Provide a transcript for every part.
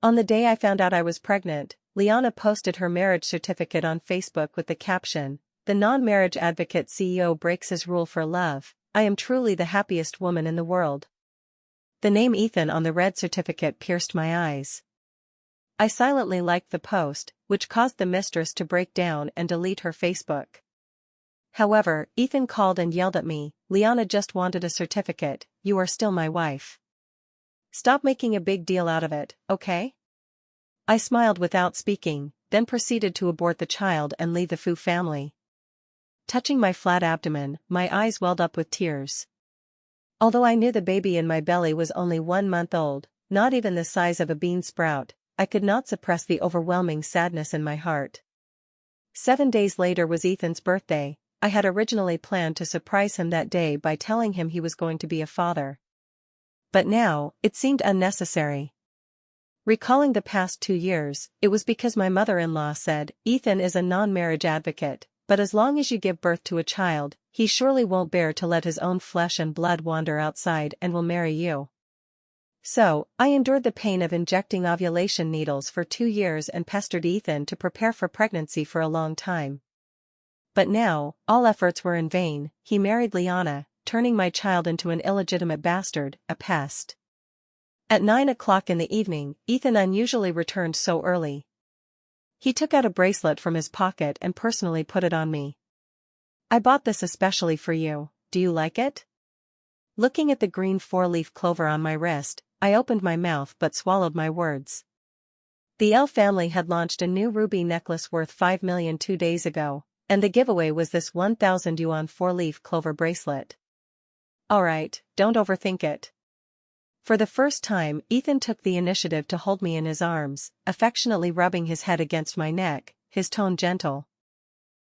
On the day I found out I was pregnant, Liana posted her marriage certificate on Facebook with the caption, "The non-marriage advocate CEO breaks his rule for love. I am truly the happiest woman in the world." The name Ethan on the red certificate pierced my eyes. I silently liked the post, which caused the mistress to break down and delete her Facebook. However, Ethan called and yelled at me, "Liana just wanted a certificate, you are still my wife. Stop making a big deal out of it, okay?" I smiled without speaking, then proceeded to abort the child and leave the Fu family. Touching my flat abdomen, my eyes welled up with tears. Although I knew the baby in my belly was only 1 month old, not even the size of a bean sprout, I could not suppress the overwhelming sadness in my heart. 7 days later was Ethan's birthday. I had originally planned to surprise him that day by telling him he was going to be a father. But now, it seemed unnecessary. Recalling the past 2 years, it was because my mother-in-law said, "Ethan is a non-marriage advocate, but as long as you give birth to a child, he surely won't bear to let his own flesh and blood wander outside and will marry you." So, I endured the pain of injecting ovulation needles for 2 years and pestered Ethan to prepare for pregnancy for a long time. But now, all efforts were in vain. He married Liana, turning my child into an illegitimate bastard, a pest. At 9 o'clock in the evening, Ethan unusually returned so early. He took out a bracelet from his pocket and personally put it on me. "I bought this especially for you, do you like it?" Looking at the green 4-leaf clover on my wrist, I opened my mouth but swallowed my words. The L family had launched a new ruby necklace worth 5 million 2 days ago, and the giveaway was this 1,000 yuan 4-leaf clover bracelet. Alright, don't overthink it. For the first time, Ethan took the initiative to hold me in his arms, affectionately rubbing his head against my neck, his tone gentle.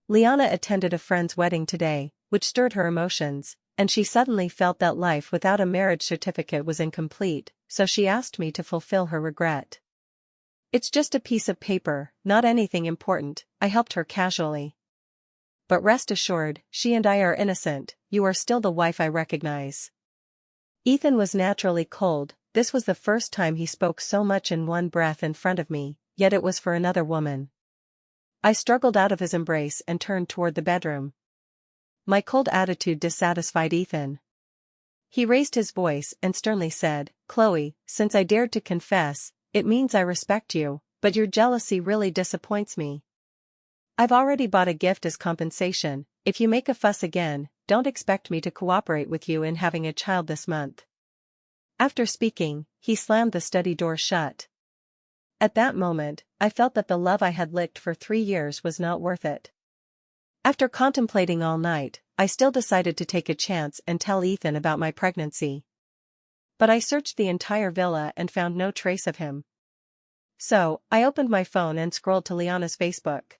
Liana attended a friend's wedding today, which stirred her emotions, and she suddenly felt that life without a marriage certificate was incomplete, so she asked me to fulfill her regret. "It's just a piece of paper, not anything important," I helped her casually. "But rest assured, she and I are innocent, you are still the wife I recognize." Ethan was naturally cold. This was the first time he spoke so much in one breath in front of me, yet it was for another woman. I struggled out of his embrace and turned toward the bedroom. My cold attitude dissatisfied Ethan. He raised his voice and sternly said, "Chloe, since I dared to confess, it means I respect you, but your jealousy really disappoints me. I've already bought a gift as compensation. If you make a fuss again, don't expect me to cooperate with you in having a child this month." After speaking, he slammed the study door shut. At that moment, I felt that the love I had licked for 3 years was not worth it. After contemplating all night, I still decided to take a chance and tell Ethan about my pregnancy. But I searched the entire villa and found no trace of him. So, I opened my phone and scrolled to Liana's Facebook.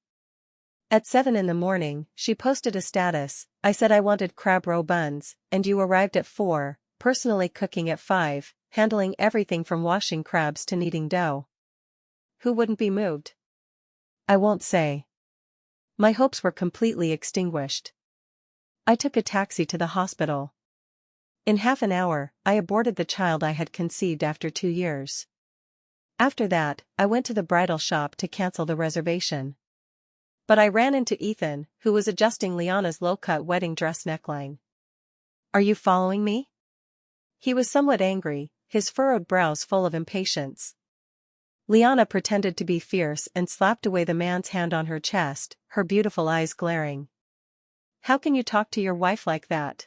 At 7 in the morning, she posted a status. "I said I wanted crab roe buns, and you arrived at 4, personally cooking at 5, handling everything from washing crabs to kneading dough." Who wouldn't be moved? I won't say. My hopes were completely extinguished. I took a taxi to the hospital. In half an hour, I aborted the child I had conceived after 2 years. After that, I went to the bridal shop to cancel the reservation. But I ran into Ethan, who was adjusting Liana's low-cut wedding dress neckline. "Are you following me?" He was somewhat angry, his furrowed brows full of impatience. Liana pretended to be fierce and slapped away the man's hand on her chest, her beautiful eyes glaring. "How can you talk to your wife like that?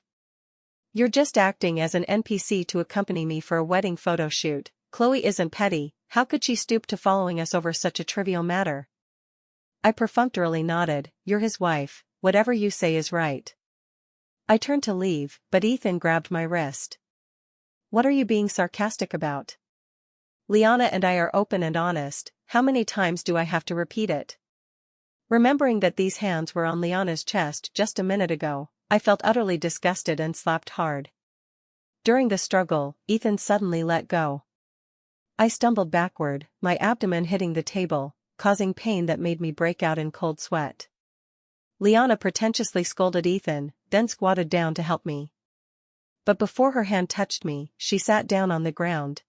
You're just acting as an NPC to accompany me for a wedding photo shoot. Chloe isn't petty, how could she stoop to following us over such a trivial matter?" I perfunctorily nodded, "You're his wife, whatever you say is right." I turned to leave, but Ethan grabbed my wrist. "What are you being sarcastic about? Liana and I are open and honest, how many times do I have to repeat it?" Remembering that these hands were on Liana's chest just a minute ago, I felt utterly disgusted and slapped hard. During the struggle, Ethan suddenly let go. I stumbled backward, my abdomen hitting the table, causing pain that made me break out in cold sweat. Liana pretentiously scolded Ethan, then squatted down to help me. But before her hand touched me, she sat down on the ground.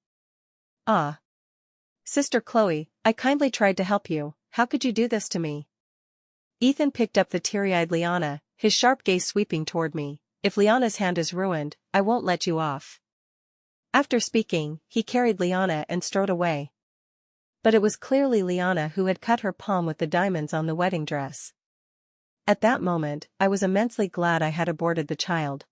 "Ah. Sister Chloe, I kindly tried to help you, how could you do this to me? Ethan picked up the teary-eyed Liana, his sharp gaze sweeping toward me. If Liana's hand is ruined, I won't let you off. After speaking, he carried Liana and strode away. But it was clearly Liana who had cut her palm with the diamonds on the wedding dress. At that moment, I was immensely glad I had aborted the child.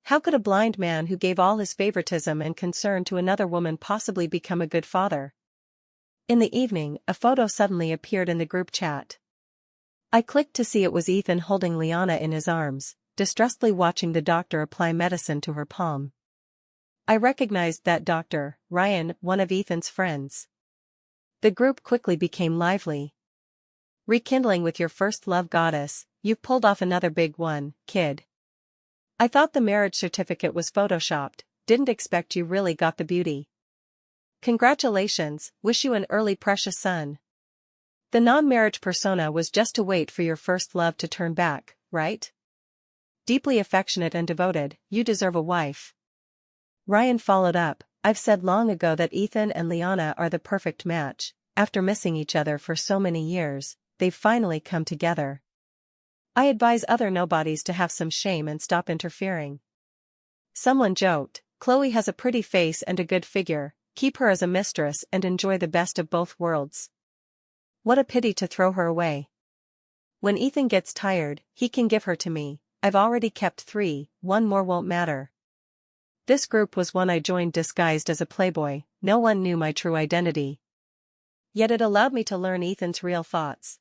How could a blind man who gave all his favoritism and concern to another woman possibly become a good father? In the evening, a photo suddenly appeared in the group chat. I clicked to see it was Ethan holding Liana in his arms, distressfully watching the doctor apply medicine to her palm. I recognized that doctor, Ryan, one of Ethan's friends. The group quickly became lively. Rekindling with your first love goddess, you've pulled off another big one, kid. I thought the marriage certificate was photoshopped, didn't expect you really got the beauty. Congratulations, wish you an early precious son. The non-marriage persona was just to wait for your first love to turn back, right? Deeply affectionate and devoted, you deserve a wife. Ryan followed up, I've said long ago that Ethan and Liana are the perfect match. After missing each other for so many years, they've finally come together. I advise other nobodies to have some shame and stop interfering. Someone joked, Chloe has a pretty face and a good figure, keep her as a mistress and enjoy the best of both worlds. What a pity to throw her away. When Ethan gets tired, he can give her to me. I've already kept 3, one more won't matter. This group was one I joined disguised as a playboy, no one knew my true identity. Yet it allowed me to learn Ethan's real thoughts.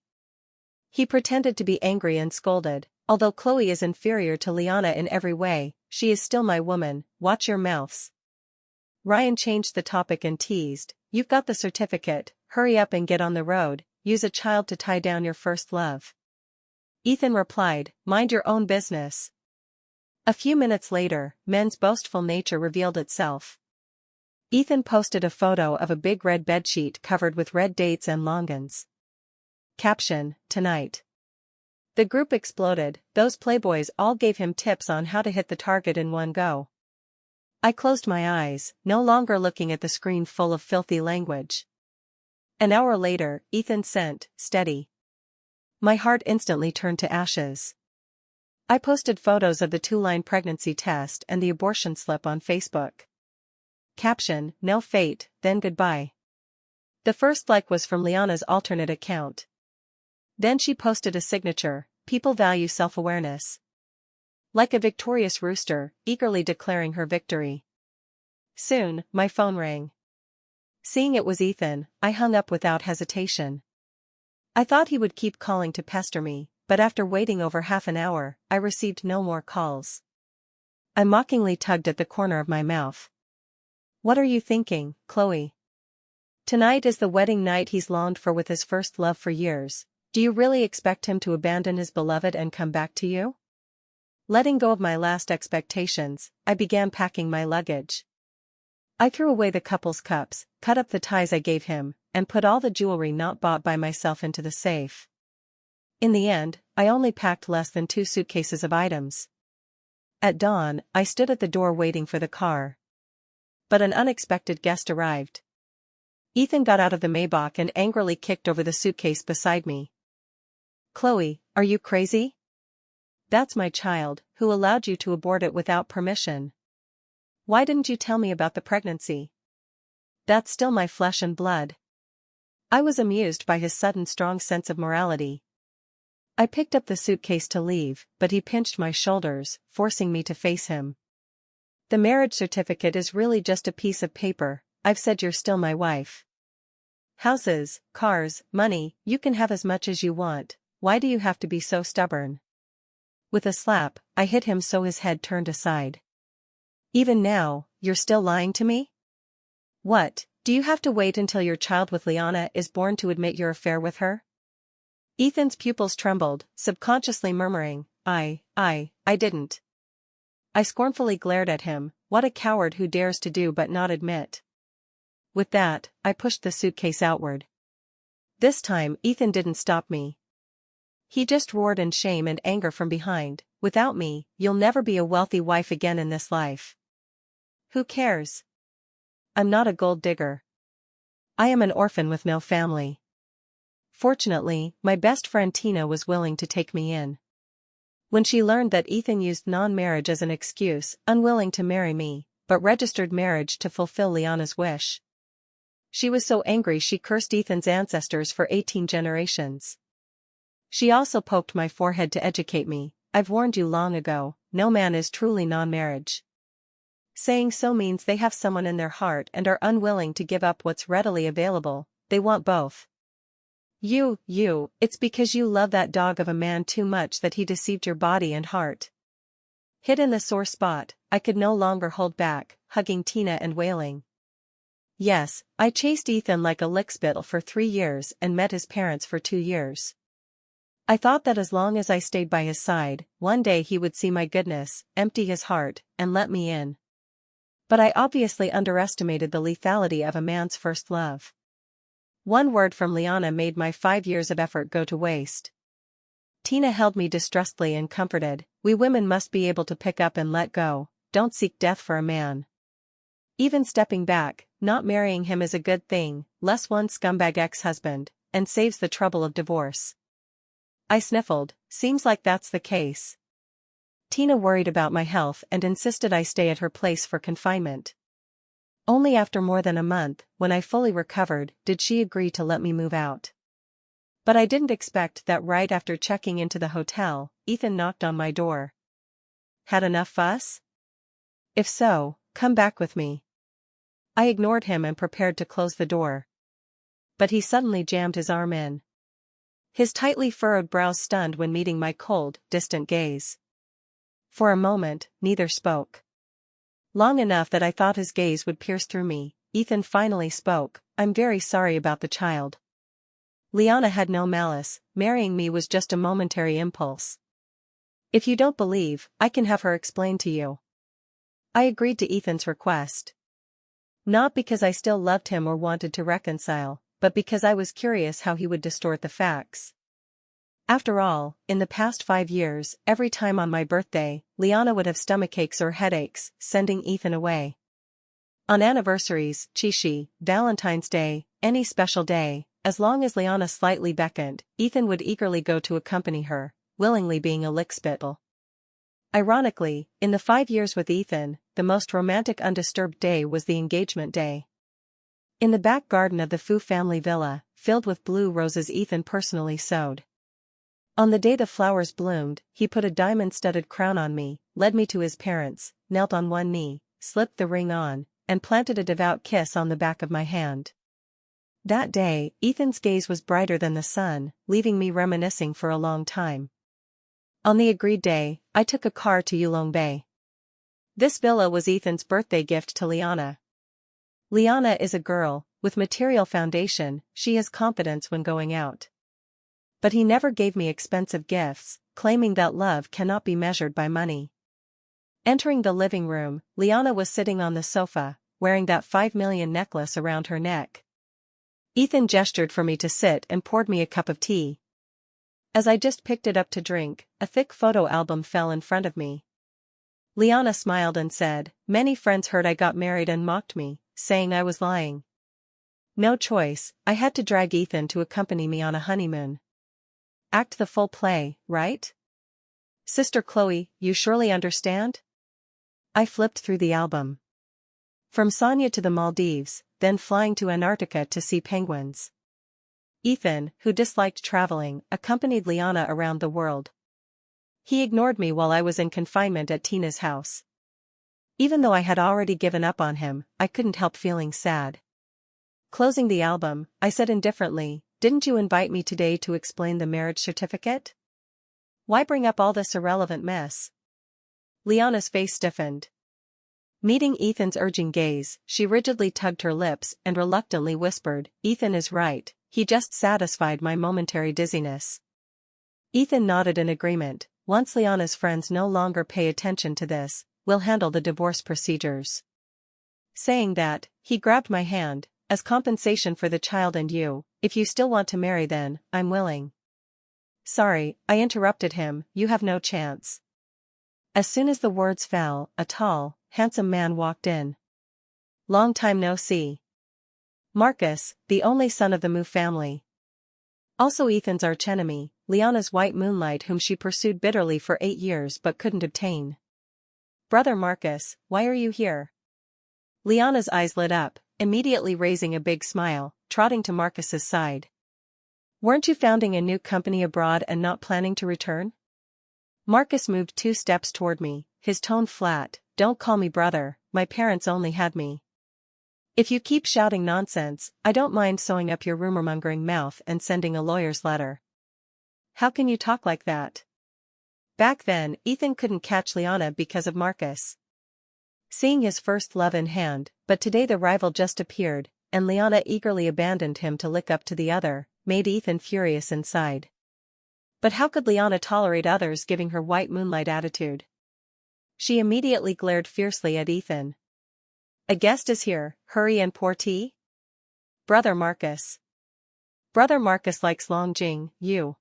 He pretended to be angry and scolded, although Chloe is inferior to Liana in every way, she is still my woman, watch your mouths. Ryan changed the topic and teased, you've got the certificate, hurry up and get on the road, use a child to tie down your first love. Ethan replied, mind your own business. A few minutes later, men's boastful nature revealed itself. Ethan posted a photo of a big red bedsheet covered with red dates and longans. Caption, tonight. The group exploded, those playboys all gave him tips on how to hit the target in one go. I closed my eyes, no longer looking at the screen full of filthy language. An hour later, Ethan sent, steady. My heart instantly turned to ashes. I posted photos of the 2-line pregnancy test and the abortion slip on Facebook. Caption, no fate, then goodbye. The first like was from Liana's alternate account. Then she posted a signature, people value self-awareness. Like a victorious rooster, eagerly declaring her victory. Soon, my phone rang. Seeing it was Ethan, I hung up without hesitation. I thought he would keep calling to pester me, but after waiting over half an hour, I received no more calls. I mockingly tugged at the corner of my mouth. What are you thinking, Chloe? Tonight is the wedding night he's longed for with his first love for years. Do you really expect him to abandon his beloved and come back to you? Letting go of my last expectations, I began packing my luggage. I threw away the couple's cups, cut up the ties I gave him, and put all the jewelry not bought by myself into the safe. In the end, I only packed less than 2 suitcases of items. At dawn, I stood at the door waiting for the car. But an unexpected guest arrived. Ethan got out of the Maybach and angrily kicked over the suitcase beside me. Chloe, are you crazy? That's my child, who allowed you to abort it without permission. Why didn't you tell me about the pregnancy? That's still my flesh and blood. I was amused by his sudden strong sense of morality. I picked up the suitcase to leave, but he pinched my shoulders, forcing me to face him. The marriage certificate is really just a piece of paper, I've said you're still my wife. Houses, cars, money, you can have as much as you want, why do you have to be so stubborn? With a slap, I hit him so his head turned aside. Even now, you're still lying to me? What, do you have to wait until your child with Liana is born to admit your affair with her? Ethan's pupils trembled, subconsciously murmuring, I didn't. I scornfully glared at him, what a coward who dares to do but not admit. With that, I pushed the suitcase outward. This time, Ethan didn't stop me. He just roared in shame and anger from behind, without me, you'll never be a wealthy wife again in this life. Who cares? I'm not a gold digger. I am an orphan with no family. Fortunately, my best friend Tina was willing to take me in. When she learned that Ethan used non-marriage as an excuse, unwilling to marry me, but registered marriage to fulfill Liana's wish. She was so angry she cursed Ethan's ancestors for 18 generations. She also poked my forehead to educate me. I've warned you long ago, no man is truly non-marriage. Saying so means they have someone in their heart and are unwilling to give up what's readily available, they want both. It's because you love that dog of a man too much that he deceived your body and heart. Hit in the sore spot, I could no longer hold back, hugging Tina and wailing. Yes, I chased Ethan like a lickspittle for 3 years and met his parents for 2 years. I thought that as long as I stayed by his side, one day he would see my goodness, empty his heart, and let me in. But I obviously underestimated the lethality of a man's first love. One word from Liana made my 5 years of effort go to waste. Tina held me distrustfully and comforted. We women must be able to pick up and let go, don't seek death for a man. Even stepping back, not marrying him is a good thing, less one scumbag ex-husband, and saves the trouble of divorce. I sniffled, seems like that's the case. Tina worried about my health and insisted I stay at her place for confinement. Only after more than a month, when I fully recovered, did she agree to let me move out. But I didn't expect that right after checking into the hotel, Ethan knocked on my door. Had enough fuss? If so, come back with me. I ignored him and prepared to close the door. But he suddenly jammed his arm in. His tightly furrowed brows stunned when meeting my cold, distant gaze. For a moment, neither spoke. Long enough that I thought his gaze would pierce through me, Ethan finally spoke, I'm very sorry about the child. Liana had no malice, marrying me was just a momentary impulse. If you don't believe, I can have her explain to you. I agreed to Ethan's request. Not because I still loved him or wanted to reconcile, but because I was curious how he would distort the facts. After all, in the past 5 years, every time on my birthday, Liana would have stomachaches or headaches, sending Ethan away. On anniversaries, Chishi, Valentine's Day, any special day, as long as Liana slightly beckoned, Ethan would eagerly go to accompany her, willingly being a lickspittle. Ironically, in the 5 years with Ethan, the most romantic undisturbed day was the engagement day. In the back garden of the Fu family villa, filled with blue roses Ethan personally sowed. On the day the flowers bloomed, he put a diamond-studded crown on me, led me to his parents, knelt on one knee, slipped the ring on, and planted a devout kiss on the back of my hand. That day, Ethan's gaze was brighter than the sun, leaving me reminiscing for a long time. On the agreed day, I took a car to Yulong Bay. This villa was Ethan's birthday gift to Liana. Liana is a girl, with material foundation, she has confidence when going out. But he never gave me expensive gifts, claiming that love cannot be measured by money. Entering the living room, Liana was sitting on the sofa, wearing that 5 million necklace around her neck. Ethan gestured for me to sit and poured me a cup of tea. As I just picked it up to drink, a thick photo album fell in front of me. Liana smiled and said, many friends heard I got married and mocked me, saying I was lying. No choice, I had to drag Ethan to accompany me on a honeymoon. Act the full play, right? Sister Chloe, you surely understand? I flipped through the album. From Sonia to the Maldives, then flying to Antarctica to see penguins. Ethan, who disliked traveling, accompanied Liana around the world. He ignored me while I was in confinement at Tina's house. Even though I had already given up on him, I couldn't help feeling sad. Closing the album, I said indifferently, didn't you invite me today to explain the marriage certificate? Why bring up all this irrelevant mess? Liana's face stiffened. Meeting Ethan's urging gaze, she rigidly tugged her lips and reluctantly whispered, Ethan is right, he just satisfied my momentary dizziness. Ethan nodded in agreement. Once Liana's friends no longer pay attention to this, we'll handle the divorce procedures. Saying that, he grabbed my hand, as compensation for the child and you, if you still want to marry then, I'm willing. Sorry, I interrupted him, you have no chance. As soon as the words fell, a tall, handsome man walked in. Long time no see. Marcus, the only son of the Mu family. Also Ethan's archenemy, Liana's white moonlight whom she pursued bitterly for 8 years but couldn't obtain. Brother Marcus, why are you here? Liana's eyes lit up, immediately raising a big smile, trotting to Marcus's side. Weren't you founding a new company abroad and not planning to return? Marcus moved 2 steps toward me, his tone flat. Don't call me brother, my parents only had me. If you keep shouting nonsense, I don't mind sewing up your rumor-mongering mouth and sending a lawyer's letter. How can you talk like that? Back then, Ethan couldn't catch Liana because of Marcus. Seeing his first love in hand, but today the rival just appeared, and Liana eagerly abandoned him to lick up to the other, made Ethan furious inside. But how could Liana tolerate others giving her white moonlight attitude? She immediately glared fiercely at Ethan. A guest is here, hurry and pour tea? Brother Marcus. Brother Marcus likes long jing, you.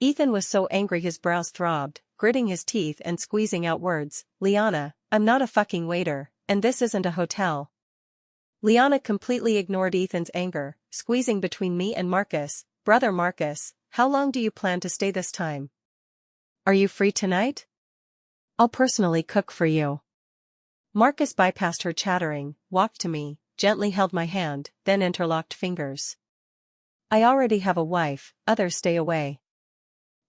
Ethan was so angry his brows throbbed, gritting his teeth and squeezing out words. Liana, I'm not a fucking waiter, and this isn't a hotel. Liana completely ignored Ethan's anger, squeezing between me and Marcus. Brother Marcus, how long do you plan to stay this time? Are you free tonight? I'll personally cook for you. Marcus bypassed her chattering, walked to me, gently held my hand, then interlocked fingers. I already have a wife, others stay away.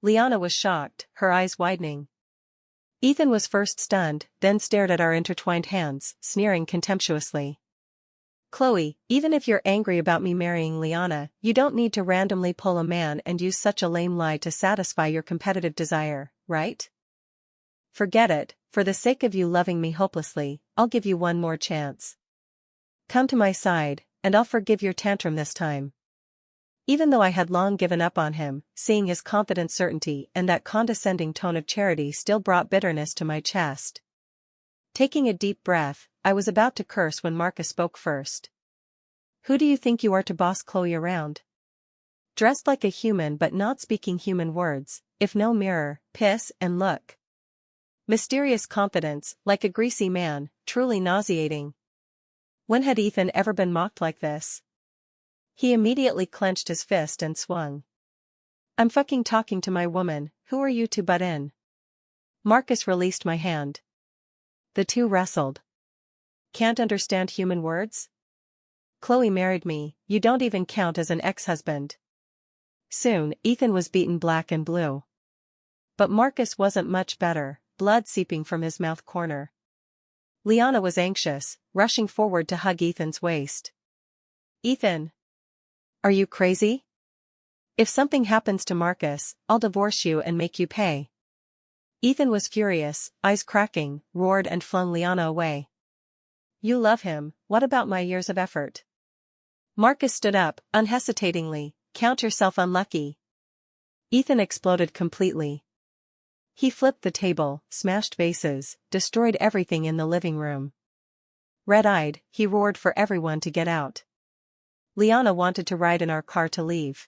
Liana was shocked, her eyes widening. Ethan was first stunned, then stared at our intertwined hands, sneering contemptuously. Chloe, even if you're angry about me marrying Liana, you don't need to randomly pull a man and use such a lame lie to satisfy your competitive desire, right? Forget it, for the sake of you loving me hopelessly, I'll give you one more chance. Come to my side, and I'll forgive your tantrum this time. Even though I had long given up on him, seeing his confident certainty and that condescending tone of charity still brought bitterness to my chest. Taking a deep breath, I was about to curse when Marcus spoke first. Who do you think you are to boss Chloe around? Dressed like a human but not speaking human words, if no mirror, piss and look. Mysterious confidence, like a greasy man, truly nauseating. When had Ethan ever been mocked like this? He immediately clenched his fist and swung. I'm fucking talking to my woman, who are you to butt in? Marcus released my hand. The two wrestled. Can't understand human words? Chloe married me, you don't even count as an ex-husband. Soon, Ethan was beaten black and blue. But Marcus wasn't much better, blood seeping from his mouth corner. Liana was anxious, rushing forward to hug Ethan's waist. Ethan! Are you crazy? If something happens to Marcus, I'll divorce you and make you pay. Ethan was furious, eyes cracking, roared and flung Liana away. You love him, what about my years of effort? Marcus stood up, unhesitatingly. Count yourself unlucky. Ethan exploded completely. He flipped the table, smashed vases, destroyed everything in the living room. Red-eyed, he roared for everyone to get out. Liana wanted to ride in our car to leave.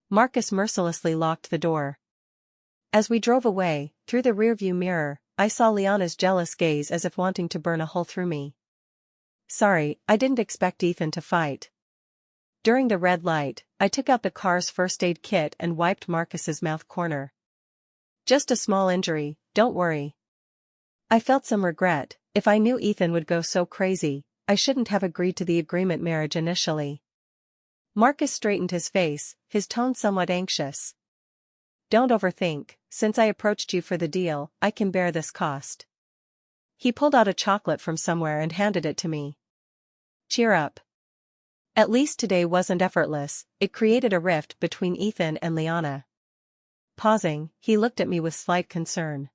Marcus mercilessly locked the door. As we drove away, through the rearview mirror, I saw Liana's jealous gaze as if wanting to burn a hole through me. Sorry, I didn't expect Ethan to fight. During the red light, I took out the car's first aid kit and wiped Marcus's mouth corner. Just a small injury, don't worry. I felt some regret. If I knew Ethan would go so crazy, I shouldn't have agreed to the agreement marriage initially. Marcus straightened his face, his tone somewhat anxious. Don't overthink, since I approached you for the deal, I can bear this cost. He pulled out a chocolate from somewhere and handed it to me. Cheer up. At least today wasn't effortless, it created a rift between Ethan and Liana. Pausing, he looked at me with slight concern.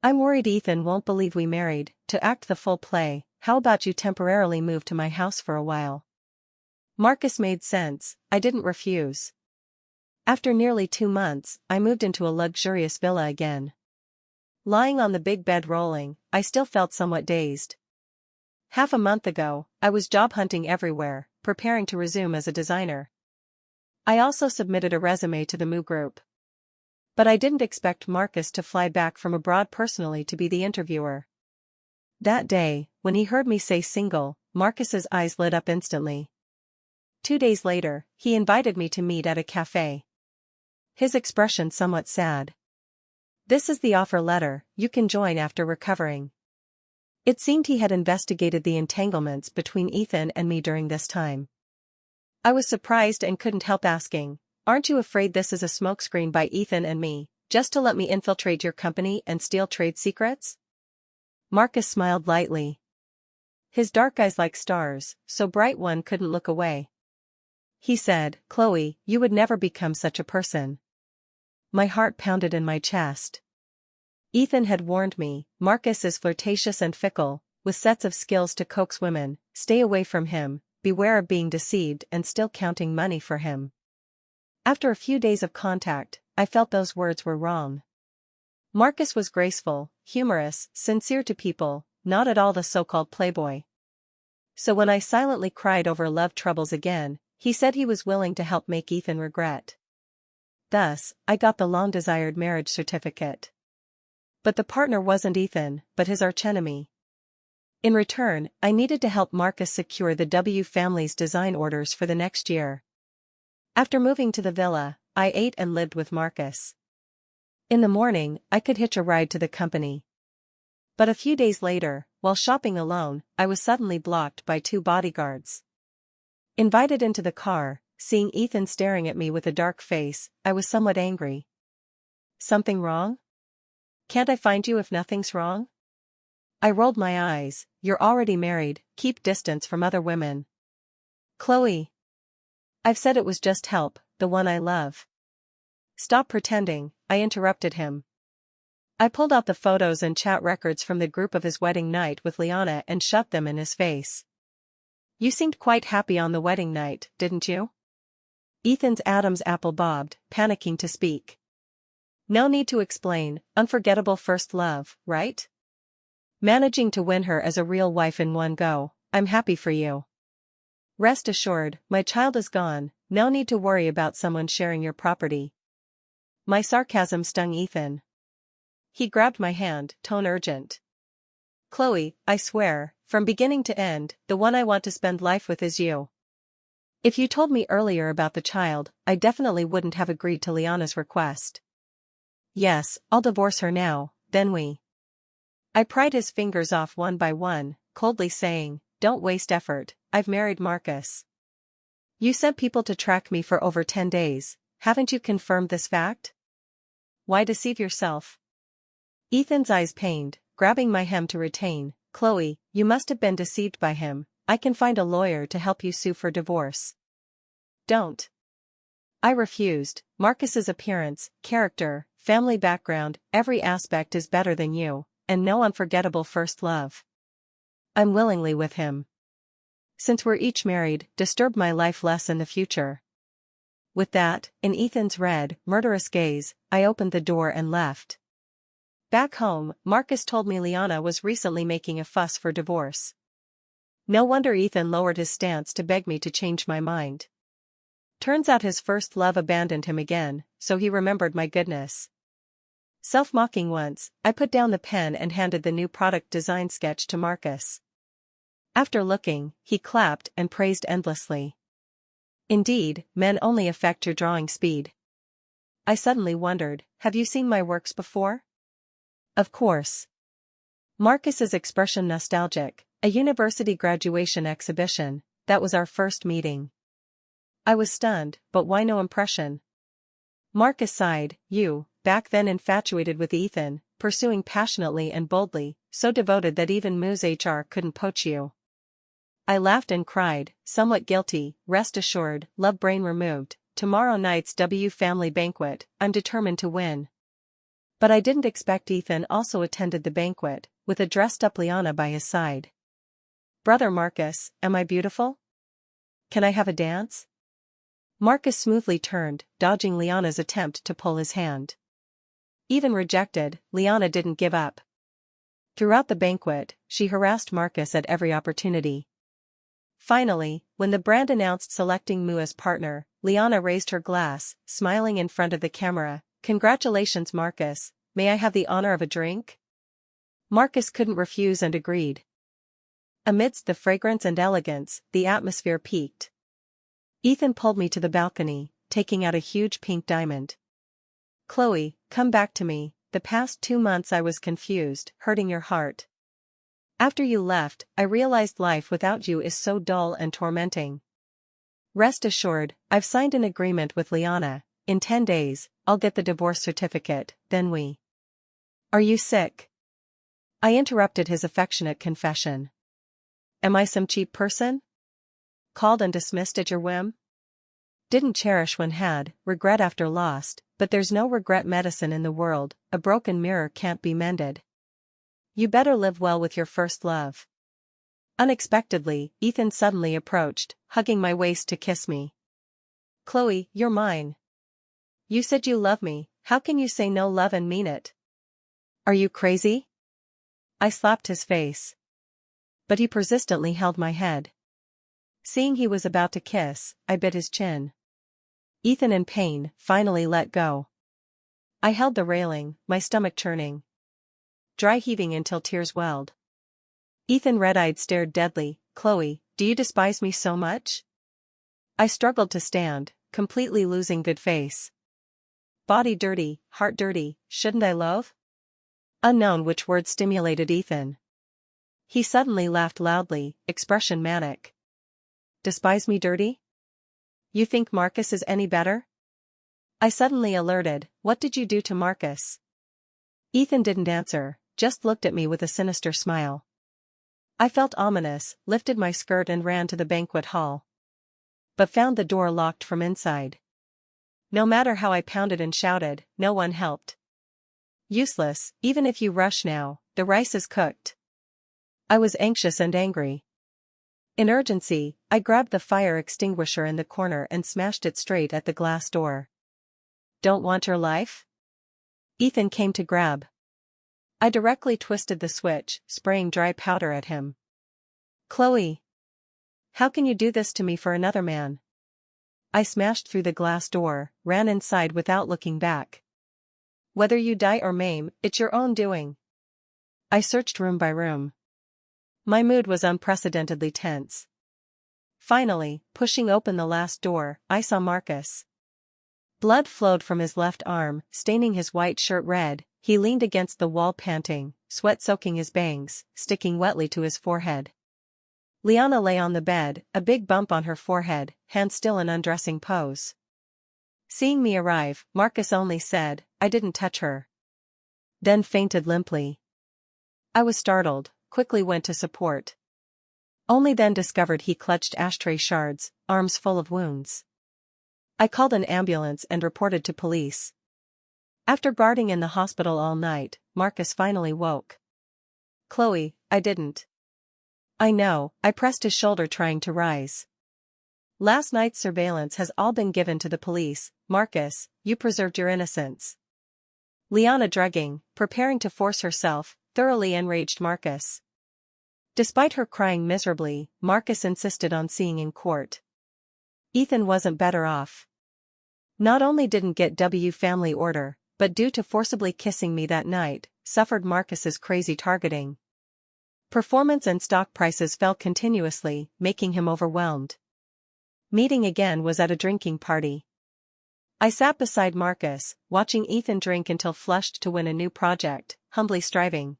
I'm worried Ethan won't believe we married. To act the full play, how about you temporarily move to my house for a while? Marcus made sense, I didn't refuse. After nearly 2 months, I moved into a luxurious villa again. Lying on the big bed rolling, I still felt somewhat dazed. Half a month ago, I was job hunting everywhere, preparing to resume as a designer. I also submitted a resume to the Mu group. But I didn't expect Marcus to fly back from abroad personally to be the interviewer. That day, when he heard me say single, Marcus's eyes lit up instantly. 2 days later, he invited me to meet at a cafe. His expression somewhat sad. "This is the offer letter, you can join after recovering." It seemed he had investigated the entanglements between Ethan and me during this time. I was surprised and couldn't help asking, "Aren't you afraid this is a smokescreen by Ethan and me, just to let me infiltrate your company and steal trade secrets?" Marcus smiled lightly. His dark eyes like stars, so bright one couldn't look away. He said, "Chloe, you would never become such a person." My heart pounded in my chest. Ethan had warned me, Marcus is flirtatious and fickle, with sets of skills to coax women, stay away from him, beware of being deceived and still counting money for him. After a few days of contact, I felt those words were wrong. Marcus was graceful, humorous, sincere to people, not at all the so-called playboy. So when I silently cried over love troubles again, he said he was willing to help make Ethan regret. Thus, I got the long-desired marriage certificate. But the partner wasn't Ethan, but his archenemy. In return, I needed to help Marcus secure the W family's design orders for the next year. After moving to the villa, I ate and lived with Marcus. In the morning, I could hitch a ride to the company. But a few days later, while shopping alone, I was suddenly blocked by 2 bodyguards. Invited into the car, seeing Ethan staring at me with a dark face, I was somewhat angry. "Something wrong? Can't I find you if nothing's wrong?" I rolled my eyes. "You're already married, keep distance from other women." "Chloe. I've said it was just help, the one I love." "Stop pretending," I interrupted him. I pulled out the photos and chat records from the group of his wedding night with Liana and shoved them in his face. "You seemed quite happy on the wedding night, didn't you?" Ethan's Adam's apple bobbed, panicking to speak. "No need to explain, unforgettable first love, right? Managing to win her as a real wife in one go, I'm happy for you. Rest assured, my child is gone, no need to worry about someone sharing your property." My sarcasm stung Ethan. He grabbed my hand, tone urgent. "Chloe, I swear, from beginning to end, the one I want to spend life with is you. If you told me earlier about the child, I definitely wouldn't have agreed to Liana's request. Yes, I'll divorce her now, then we." I pried his fingers off one by one, coldly saying, "Don't waste effort, I've married Marcus." "You sent people to track me for over 10 days, haven't you confirmed this fact? Why deceive yourself?" Ethan's eyes pained, grabbing my hem to retain, "Chloe, you must have been deceived by him, I can find a lawyer to help you sue for divorce." "Don't." I refused. "Marcus's appearance, character, family background, every aspect is better than you, and no unforgettable first love. I'm willingly with him. Since we're each married, disturb my life less in the future." With that, in Ethan's red, murderous gaze, I opened the door and left. Back home, Marcus told me Liana was recently making a fuss for divorce. No wonder Ethan lowered his stance to beg me to change my mind. Turns out his first love abandoned him again, so he remembered my goodness. Self-mocking once, I put down the pen and handed the new product design sketch to Marcus. After looking, he clapped and praised endlessly. "Indeed, men only affect your drawing speed." I suddenly wondered, have you seen my works before? Of course. Marcus's expression nostalgic, a university graduation exhibition, that was our first meeting. I was stunned, but why no impression? Marcus sighed, "You, back then infatuated with Ethan, pursuing passionately and boldly, so devoted that even Moo's HR couldn't poach you." I laughed and cried, somewhat guilty, "Rest assured, love brain removed, tomorrow night's W family banquet, I'm determined to win." But I didn't expect Ethan also attended the banquet, with a dressed-up Liana by his side. "Brother Marcus, am I beautiful? Can I have a dance?" Marcus smoothly turned, dodging Liana's attempt to pull his hand. Even rejected, Liana didn't give up. Throughout the banquet, she harassed Marcus at every opportunity. Finally, when the brand announced selecting Moo as partner, Liana raised her glass, smiling in front of the camera. "Congratulations, Marcus, may I have the honor of a drink?" Marcus couldn't refuse and agreed. Amidst the fragrance and elegance, the atmosphere peaked. Ethan pulled me to the balcony, taking out a huge pink diamond. "Chloe, come back to me. The past 2 months I was confused, hurting your heart. After you left, I realized life without you is so dull and tormenting. Rest assured, I've signed an agreement with Liana. In 10 days, I'll get the divorce certificate, then we." "Are you sick?" I interrupted his affectionate confession. "Am I some cheap person? Called and dismissed at your whim? Didn't cherish when had, regret after lost, but there's no regret medicine in the world, a broken mirror can't be mended. You better live well with your first love." Unexpectedly, Ethan suddenly approached, hugging my waist to kiss me. "Chloe, you're mine. You said you love me, how can you say no love and mean it? Are you crazy?" I slapped his face. But he persistently held my head. Seeing he was about to kiss, I bit his chin. Ethan, in pain, finally let go. I held the railing, my stomach churning. Dry heaving until tears welled. Ethan, red-eyed, stared deadly. "Chloe, do you despise me so much?" I struggled to stand, completely losing good face. "Body dirty, heart dirty, shouldn't I love?" Unknown which word stimulated Ethan. He suddenly laughed loudly, expression manic. "Despise me dirty? You think Marcus is any better?" I suddenly alerted. "What did you do to Marcus?" Ethan didn't answer, just looked at me with a sinister smile. I felt ominous, lifted my skirt and ran to the banquet hall. But found the door locked from inside. No matter how I pounded and shouted, no one helped. "Useless, even if you rush now, the rice is cooked." I was anxious and angry. In urgency, I grabbed the fire extinguisher in the corner and smashed it straight at the glass door. "Don't want your life?" Ethan came to grab. I directly twisted the switch, spraying dry powder at him. "Chloe! How can you do this to me for another man?" I smashed through the glass door, ran inside without looking back. "Whether you die or maim, it's your own doing." I searched room by room. My mood was unprecedentedly tense. Finally, pushing open the last door, I saw Marcus. Blood flowed from his left arm, staining his white shirt red. He leaned against the wall panting, sweat soaking his bangs, sticking wetly to his forehead. Liana lay on the bed, a big bump on her forehead, hands still in undressing pose. Seeing me arrive, Marcus only said, "I didn't touch her." Then fainted limply. I was startled, quickly went to support. Only then discovered he clutched ashtray shards, arms full of wounds. I called an ambulance and reported to police. After guarding in the hospital all night, Marcus finally woke. "Chloe, I didn't." "I know," I pressed his shoulder trying to rise. "Last night's surveillance has all been given to the police. Marcus, you preserved your innocence." Liana drugging, preparing to force herself, thoroughly enraged Marcus. Despite her crying miserably, Marcus insisted on seeing in court. Ethan wasn't better off. Not only didn't get family order, but due to forcibly kissing me that night, suffered Marcus's crazy targeting. Performance and stock prices fell continuously, making him overwhelmed. Meeting again was at a drinking party. I sat beside Marcus, watching Ethan drink until flushed to win a new project, humbly striving.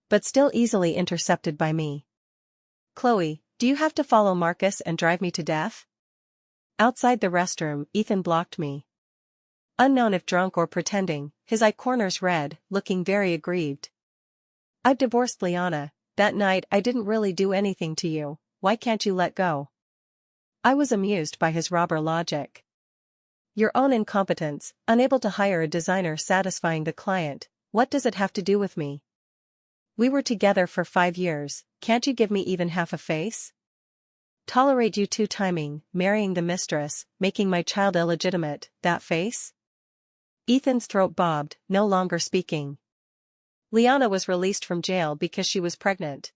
But still easily intercepted by me. "Chloe, do you have to follow Marcus and drive me to death?" Outside the restroom, Ethan blocked me. Unknown if drunk or pretending, his eye corners red, looking very aggrieved. "I've divorced Liana. That night I didn't really do anything to you, why can't you let go?" I was amused by his robber logic. "Your own incompetence, unable to hire a designer satisfying the client, what does it have to do with me? We were together for 5 years, can't you give me even half a face? Tolerate you two-timing, marrying the mistress, making my child illegitimate, that face?" Ethan's throat bobbed, no longer speaking. Liana was released from jail because she was pregnant.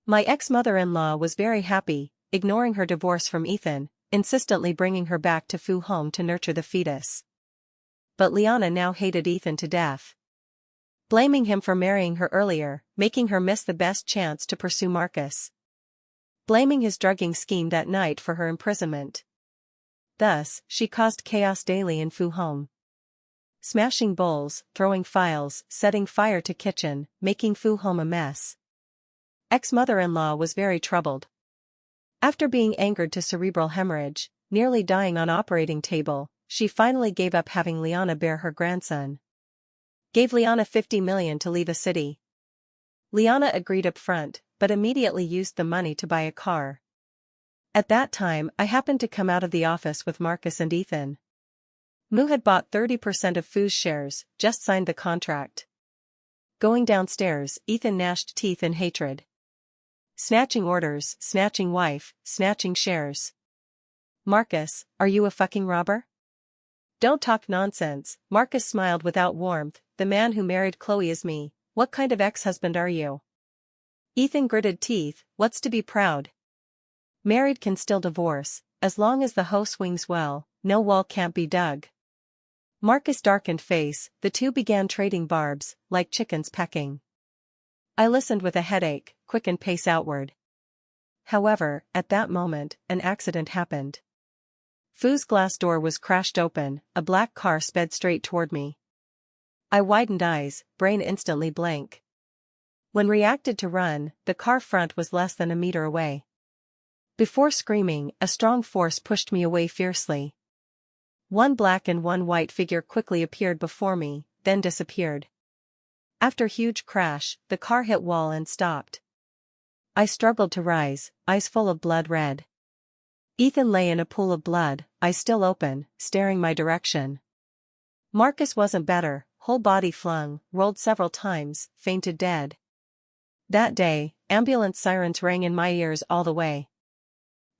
My ex-mother-in-law was very happy, ignoring her divorce from Ethan, insistently bringing her back to Fu home to nurture the fetus. But Liana now hated Ethan to death. blaming him for marrying her earlier, making her miss the best chance to pursue Marcus. Blaming his drugging scheme that night for her imprisonment. Thus, she caused chaos daily in Fu home. Smashing bowls, throwing files, setting fire to kitchen, making Fu home a mess. Ex-mother-in-law was very troubled. After being angered to cerebral hemorrhage, nearly dying on operating table, she finally gave up having Liana bear her grandson. Gave Liana 50 million to leave the city. Liana agreed up front, but immediately used the money to buy a car. At that time I happened to come out of the office with Marcus and Ethan. Mu had bought 30% of Fu's shares, just signed the contract. Going downstairs, Ethan gnashed teeth in hatred. Snatching orders, snatching wife, snatching shares. Marcus, are you a fucking robber? Don't talk nonsense, Marcus smiled without warmth, the man who married Chloe is me, what kind of ex-husband are you? Ethan gritted teeth, what's to be proud? Married can still divorce, as long as the hoe swings well, no wall can't be dug. Marcus darkened face, the two began trading barbs, like chickens pecking. I listened with a headache, quickened pace outward. However, at that moment, an accident happened. Fu's glass door was crashed open, a black car sped straight toward me. I widened eyes, brain instantly blank. When reacted to run, the car front was less than a meter away. Before screaming, a strong force pushed me away fiercely. One black and one white figure quickly appeared before me, then disappeared. After huge crash, the car hit wall and stopped. I struggled to rise, eyes full of blood red. Ethan lay in a pool of blood, eyes still open, staring my direction. Marcus wasn't better, whole body flung, rolled several times, fainted dead. That day, ambulance sirens rang in my ears all the way.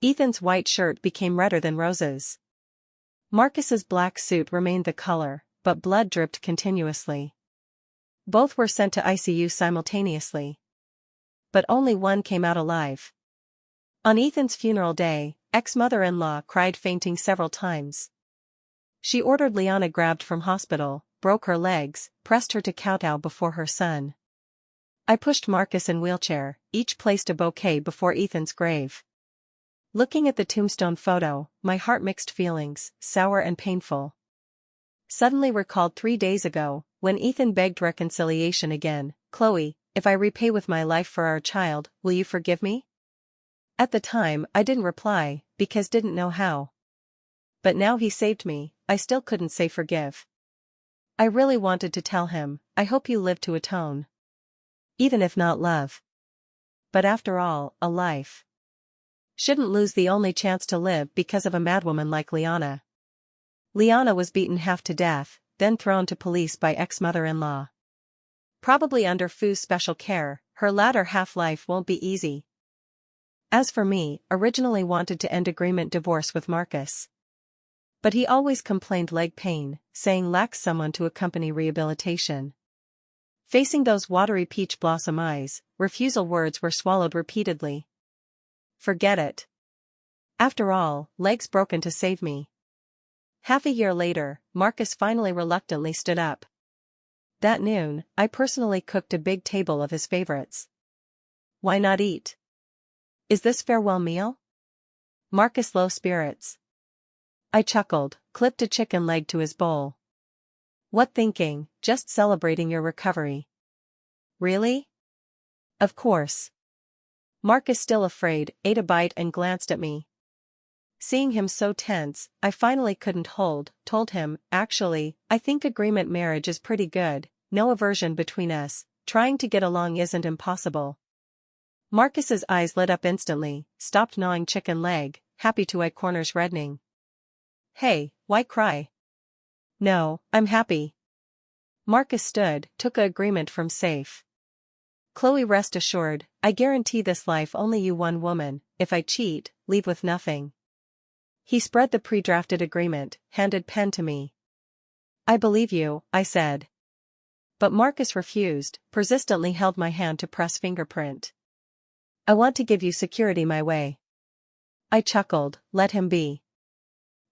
Ethan's white shirt became redder than roses. Marcus's black suit remained the color, but blood dripped continuously. Both were sent to ICU simultaneously. But only one came out alive. On Ethan's funeral day, ex-mother-in-law cried fainting several times. She ordered Liana grabbed from hospital, broke her legs, pressed her to kowtow before her son. I pushed Marcus in wheelchair, each placed a bouquet before Ethan's grave. Looking at the tombstone photo, my heart mixed feelings, sour and painful. Suddenly recalled 3 days ago, when Ethan begged reconciliation again, Chloe, if I repay with my life for our child, will you forgive me? At the time, I didn't reply, because didn't know how. But now he saved me, I still couldn't say forgive. I really wanted to tell him, I hope you live to atone. Even if not love. But after all, a life. Shouldn't lose the only chance to live because of a madwoman like Liana. Liana was beaten half to death, then thrown to police by ex-mother-in-law. Probably under Fu's special care, her latter half-life won't be easy. As for me, originally wanted to end agreement divorce with Marcus. But he always complained leg pain, saying lacks someone to accompany rehabilitation. Facing those watery peach blossom eyes, refusal words were swallowed repeatedly. Forget it. After all, legs broken to save me. Half a year later, Marcus finally reluctantly stood up. That noon, I personally cooked a big table of his favorites. Why not eat? Is this farewell meal? Marcus low spirits. I chuckled, clipped a chicken leg to his bowl. What thinking, just celebrating your recovery. Really? Of course. Marcus, still afraid, ate a bite and glanced at me. Seeing him so tense, I finally couldn't hold, told him, actually, I think agreement marriage is pretty good, no aversion between us, trying to get along isn't impossible. Marcus's eyes lit up instantly, stopped gnawing chicken leg, happy to eye corners reddening. Hey, why cry? No, I'm happy. Marcus stood, took a agreement from safe. Chloe, rest assured, I guarantee this life only you one woman, if I cheat, leave with nothing. He spread the pre-drafted agreement, handed pen to me. I believe you, I said. But Marcus refused, persistently held my hand to press fingerprint. I want to give you security my way. I chuckled, let him be.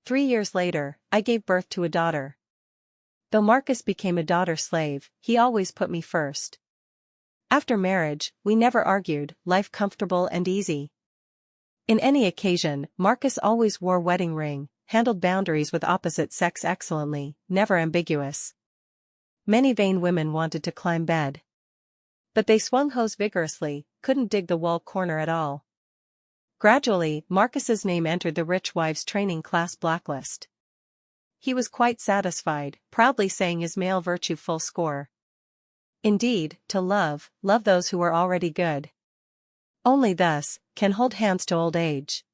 3 years later, I gave birth to a daughter. Though Marcus became a daughter slave, he always put me first. After marriage, we never argued, life comfortable and easy. In any occasion, Marcus always wore wedding ring, handled boundaries with opposite sex excellently, never ambiguous. Many vain women wanted to climb bed. But they swung hose vigorously, couldn't dig the wall corner at all. Gradually, Marcus's name entered the rich wives training class blacklist. He was quite satisfied, proudly saying his male virtue full score. Indeed, to love those who are already good. Only thus, can hold hands to old age.